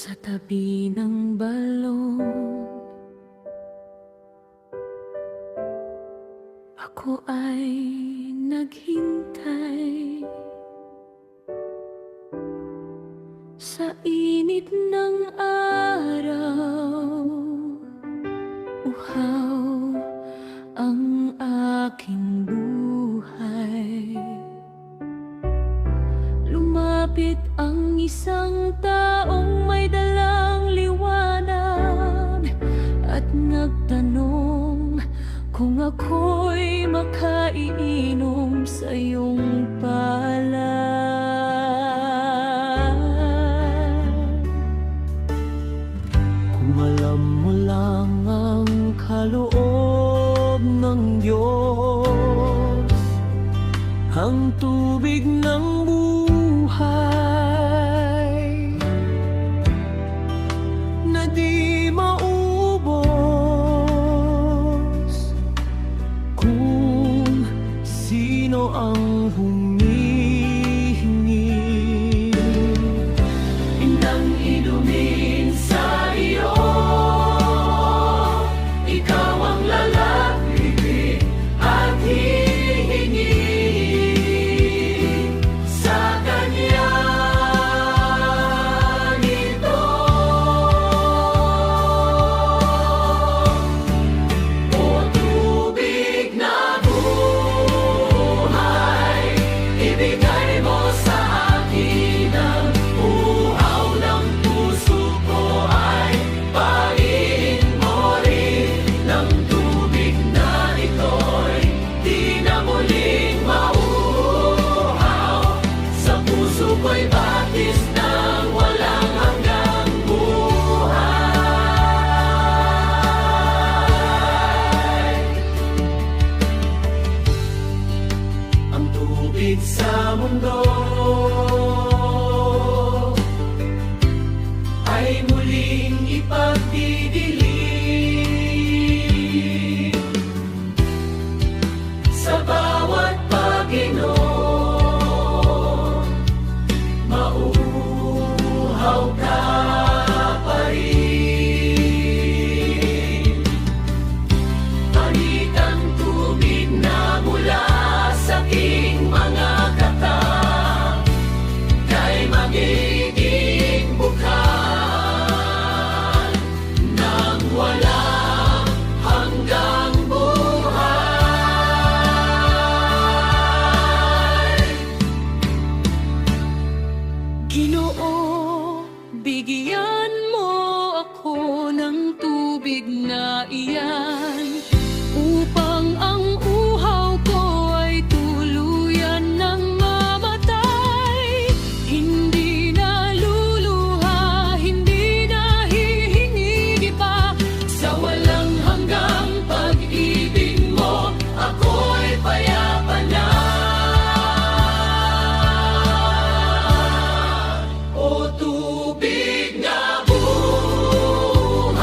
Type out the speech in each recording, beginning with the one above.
Sa tabi ng balon, ako ay naghintay. Sa init ng araw, uhaw ang aking buhay. Lumapit ang isang taong may dalang liwanag at nagtanong kung ako'y makaiinom sa iyong palad. Kung alam mo lang ang kaloob ng Diyos, ang tubig ng buhay na di maubos, kung sino ang humihingi nang inumin sa iyo, ikaw ang lalapit at hihingi sa kanya nito. O tubig na buhay, ibigay mo sa akin ang uhaw ng puso ko, ay pain mo rin ng tubig na ito'y di na muling mauuhaw. Sa puso ko'y batis ng walang hanggang buhay. Ang tubig sa mundo ay muling ipagdidilim sa bawat pag-inom. Mauuhaw ka pa rin. Palit ang tubig na mula sa aking mga katawan, kay magiging bukal ng walang hanggang buhay. Ginoo, bigyan mo ako ng tubig na iyan, upang ang uhaw ko ay tuluyan ng mamatay. Hindi na luluha, hindi na hihingi pa. Sa walang hanggang pag-ibig mo, ako'y payapa na. O tubig na buhay,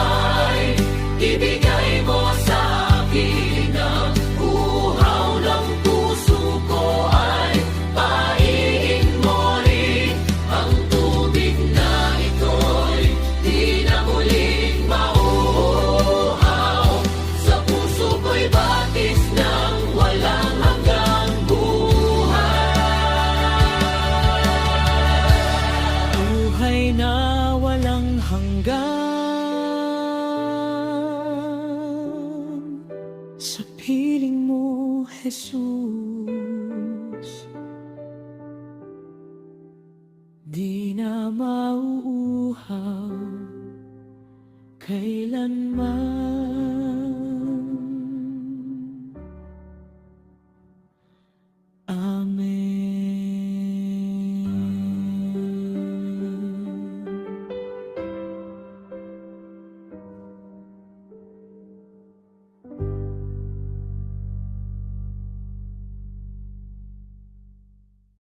ibigay mo sa akin ang uhaw ng puso ko, ay pain mo rin ang tubig na ito'y di na muling mauuhaw. Sa puso ko'y batis ng walang hanggang buhay. Buhay na walang hanggan sa piling mo, Jesus. Di na mauuhaw kailanman.